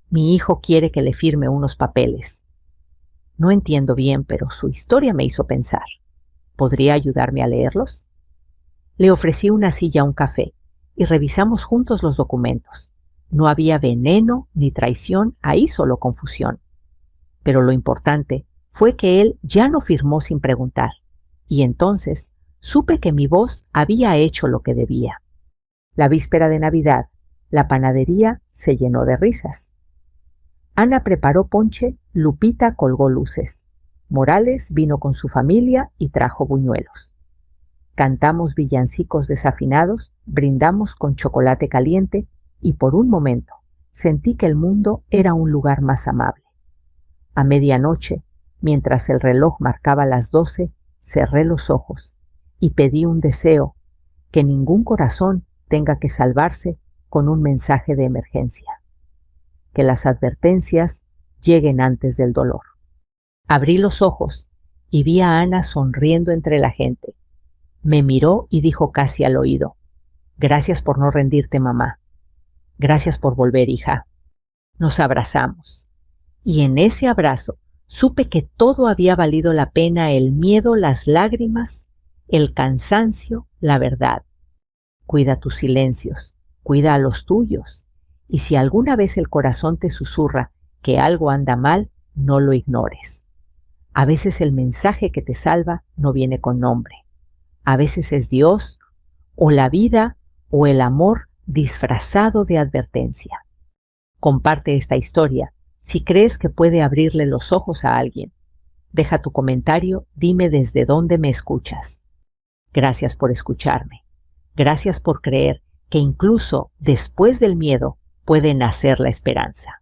Mi hijo quiere que le firme unos papeles. No entiendo bien, pero su historia me hizo pensar. ¿Podría ayudarme a leerlos? Le ofrecí una silla a un café y revisamos juntos los documentos. No había veneno ni traición, ahí solo confusión. Pero lo importante fue que él ya no firmó sin preguntar, y entonces supe que mi voz había hecho lo que debía. La víspera de Navidad, la panadería se llenó de risas. Ana preparó ponche, Lupita colgó luces. Morales vino con su familia y trajo buñuelos. Cantamos villancicos desafinados, brindamos con chocolate caliente y por un momento sentí que el mundo era un lugar más amable. A medianoche, mientras el reloj marcaba las 12, cerré los ojos y pedí un deseo: que ningún corazón tenga que salvarse con un mensaje de emergencia. Que las advertencias lleguen antes del dolor. Abrí los ojos y vi a Ana sonriendo entre la gente. Me miró y dijo casi al oído: «Gracias por no rendirte, mamá. Gracias por volver, hija». Nos abrazamos, y en ese abrazo supe que todo había valido la pena: el miedo, las lágrimas, el cansancio, la verdad. Cuida tus silencios, cuida a los tuyos, y si alguna vez el corazón te susurra que algo anda mal, no lo ignores. A veces el mensaje que te salva no viene con nombre. A veces es Dios, o la vida, o el amor disfrazado de advertencia. Comparte esta historia si crees que puede abrirle los ojos a alguien. Deja tu comentario, dime desde dónde me escuchas. Gracias por escucharme. Gracias por creer que incluso después del miedo puede nacer la esperanza.